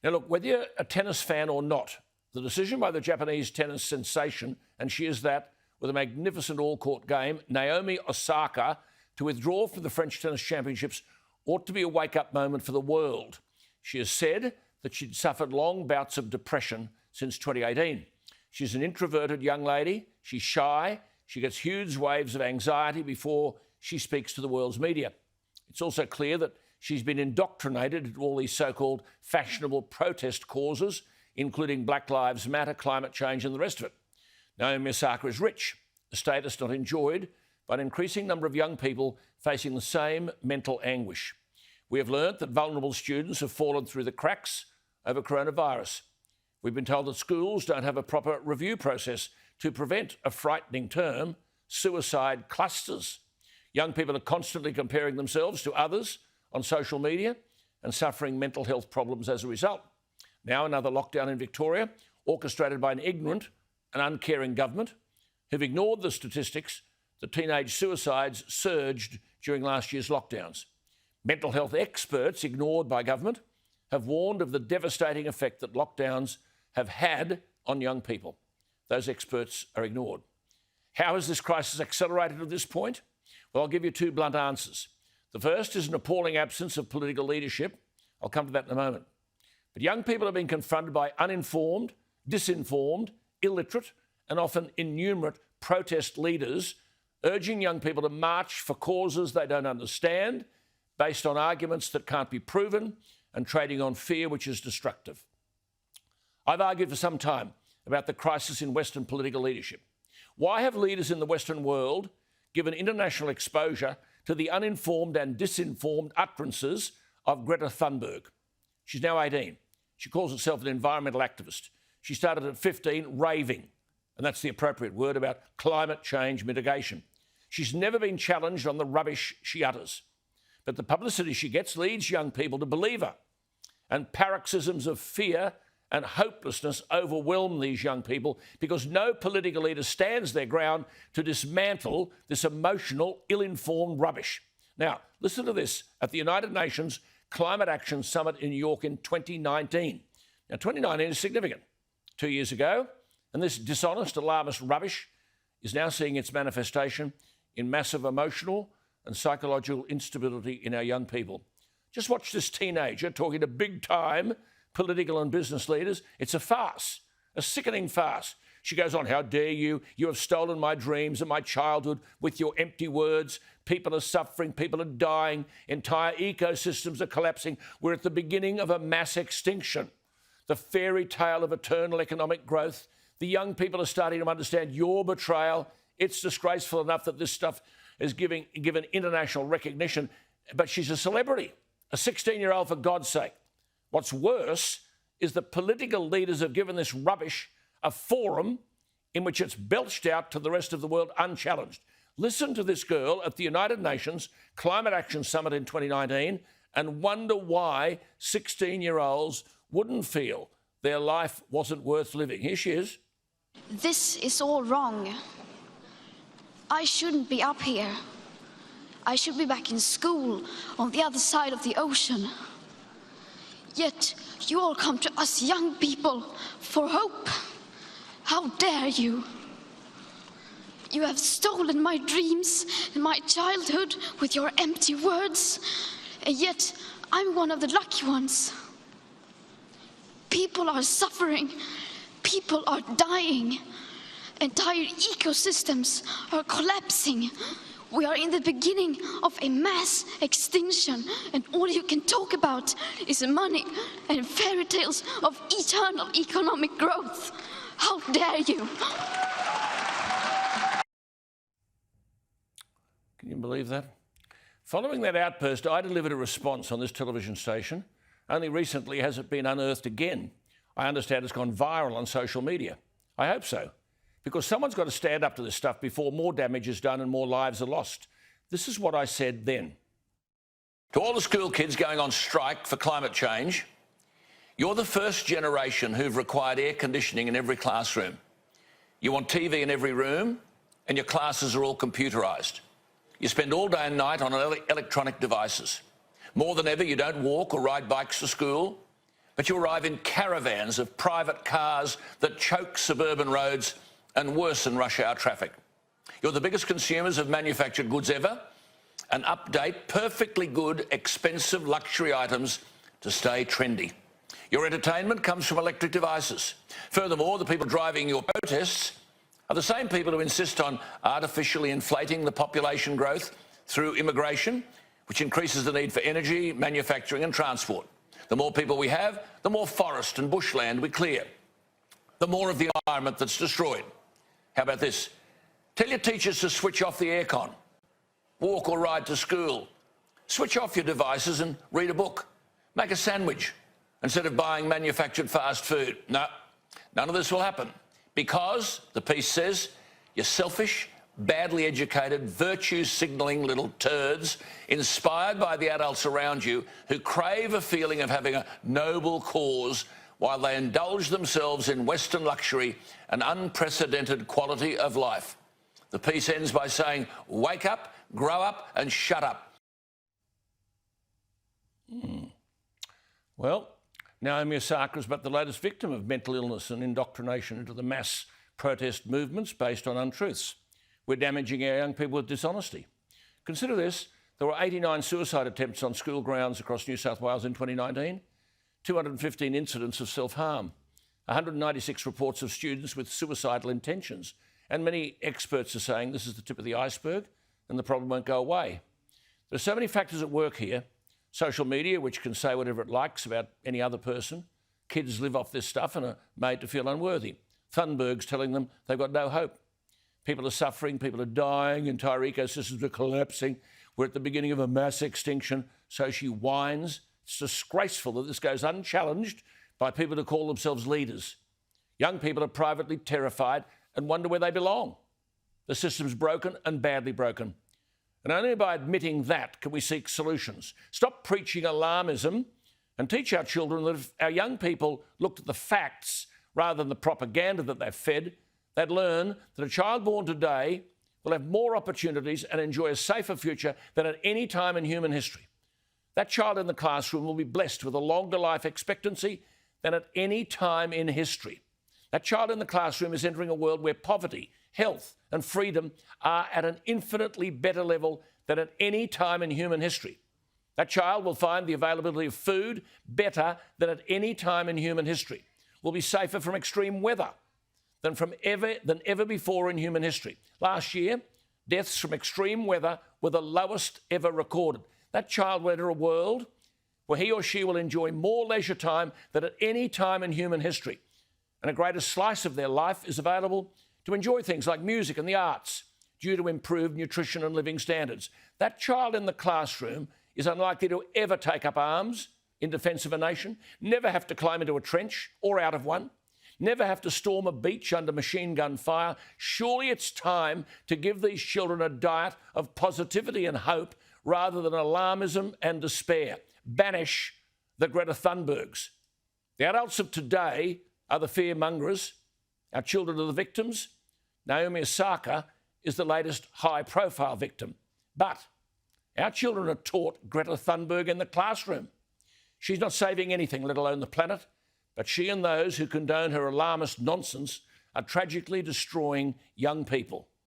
Now, look, whether you're a tennis fan or not, the decision by the Japanese tennis sensation, and she is that, with a magnificent all-court game, Naomi Osaka, to withdraw from the French Tennis Championships ought to be a wake-up moment for the world. She has said that she'd suffered long bouts of depression since 2018. She's an introverted young lady. She's shy. She gets huge waves of anxiety before she speaks to the world's media. It's also clear that she's been indoctrinated into all these so-called fashionable protest causes, including Black Lives Matter, climate change and the rest of it. Naomi Osaka is rich, a status not enjoyed by an increasing number of young people facing the same mental anguish. We have learnt that vulnerable students have fallen through the cracks over coronavirus. We've been told that schools don't have a proper review process to prevent a frightening term, suicide clusters. Young people are constantly comparing themselves to others on social media and suffering mental health problems as a result. Now another lockdown in Victoria, orchestrated by an ignorant and uncaring government who've ignored the statistics that teenage suicides surged during last year's lockdowns. Mental health experts, ignored by government, have warned of the devastating effect that lockdowns have had on young people. Those experts are ignored. How has this crisis accelerated to this point? Well, I'll give you two blunt answers. The first is an appalling absence of political leadership. I'll come to that in a moment. But young people are being confronted by uninformed, disinformed, illiterate, and often innumerate protest leaders urging young people to march for causes they don't understand, based on arguments that can't be proven, and trading on fear, which is destructive. I've argued for some time about the crisis in Western political leadership. Why have leaders in the Western world given international exposure to the uninformed and disinformed utterances of Greta Thunberg? She's now 18. She calls herself an environmental activist. She started at 15 raving, and that's the appropriate word, about climate change mitigation. She's never been challenged on the rubbish she utters. But the publicity she gets leads young people to believe her. And paroxysms of fear and hopelessness overwhelm these young people because no political leader stands their ground to dismantle this emotional, ill-informed rubbish. Now, listen to this. At the United Nations Climate Action Summit in New York in 2019. Now, 2019 is significant. 2 years ago, and this dishonest, alarmist rubbish is now seeing its manifestation in massive emotional and psychological instability in our young people. Just watch this teenager talking to big-time political and business leaders. It's a farce, a sickening farce. She goes on, "How dare you? You have stolen my dreams and my childhood with your empty words. People are suffering, people are dying, entire ecosystems are collapsing. We're at the beginning of a mass extinction. The fairy tale of eternal economic growth. The young people are starting to understand your betrayal. It's disgraceful enough that this stuff is given international recognition, but she's a celebrity, a 16-year-old, for God's sake. What's worse is that political leaders have given this rubbish a forum in which it's belched out to the rest of the world unchallenged. Listen to this girl at the United Nations Climate Action Summit in 2019 and wonder why 16-year-olds wouldn't feel their life wasn't worth living. Here she is. This is all wrong. I shouldn't be up here. I should be back in school on the other side of the ocean. Yet you all come to us young people for hope. How dare you? You have stolen my dreams and my childhood with your empty words, and yet I'm one of the lucky ones. People are suffering. People are dying. Entire ecosystems are collapsing. We are in the beginning of a mass extinction, and all you can talk about is money and fairy tales of eternal economic growth. How dare you? Can you believe that? Following that outburst, I delivered a response on this television station. Only recently has it been unearthed again. I understand it's gone viral on social media. I hope so, because someone's got to stand up to this stuff before more damage is done and more lives are lost. This is what I said then. To all the school kids going on strike for climate change, you're the first generation who've required air conditioning in every classroom. You want TV in every room, and your classes are all computerised. You spend all day and night on electronic devices. More than ever, you don't walk or ride bikes to school, but you arrive in caravans of private cars that choke suburban roads and worsen rush hour traffic. You're the biggest consumers of manufactured goods ever and update perfectly good, expensive luxury items to stay trendy. Your entertainment comes from electric devices. Furthermore, the people driving your protests are the same people who insist on artificially inflating the population growth through immigration, which increases the need for energy, manufacturing and transport. The more people we have, the more forest and bushland we clear, the more of the environment that's destroyed. How about this? Tell your teachers to switch off the aircon, walk or ride to school, switch off your devices and read a book, make a sandwich instead of buying manufactured fast food. No, none of this will happen because, the piece says, you're selfish, badly educated, virtue-signalling little turds inspired by the adults around you who crave a feeling of having a noble cause while they indulge themselves in Western luxury and unprecedented quality of life. The piece ends by saying, wake up, grow up and shut up. Well, Naomi Osaka is but the latest victim of mental illness and indoctrination into the mass protest movements based on untruths. We're damaging our young people with dishonesty. Consider this, there were 89 suicide attempts on school grounds across New South Wales in 2019, 215 incidents of self-harm, 196 reports of students with suicidal intentions, and many experts are saying this is the tip of the iceberg and the problem won't go away. There are so many factors at work here. Social media, which can say whatever it likes about any other person. Kids live off this stuff and are made to feel unworthy. Thunberg's telling them they've got no hope. People are suffering, people are dying, entire ecosystems are collapsing. We're at the beginning of a mass extinction, so she whines. It's disgraceful that this goes unchallenged by people who call themselves leaders. Young people are privately terrified and wonder where they belong. The system's broken and badly broken. And only by admitting that can we seek solutions. Stop preaching alarmism and teach our children that if our young people looked at the facts rather than the propaganda that they've fed, they'd learn that a child born today will have more opportunities and enjoy a safer future than at any time in human history. That child in the classroom will be blessed with a longer life expectancy than at any time in history. That child in the classroom is entering a world where poverty, health and freedom are at an infinitely better level than at any time in human history. That child will find the availability of food better than at any time in human history. Will be safer from extreme weather than ever before in human history. Last year, deaths from extreme weather were the lowest ever recorded. That child will enter a world where he or she will enjoy more leisure time than at any time in human history. And a greater slice of their life is available to enjoy things like music and the arts due to improved nutrition and living standards. That child in the classroom is unlikely to ever take up arms in defence of a nation, never have to climb into a trench or out of one, never have to storm a beach under machine gun fire. Surely it's time to give these children a diet of positivity and hope rather than alarmism and despair. Banish the Greta Thunbergs. The adults of today are the fearmongers. Our children are the victims. Naomi Osaka is the latest high-profile victim. But our children are taught Greta Thunberg in the classroom. She's not saving anything, let alone the planet, but she and those who condone her alarmist nonsense are tragically destroying young people.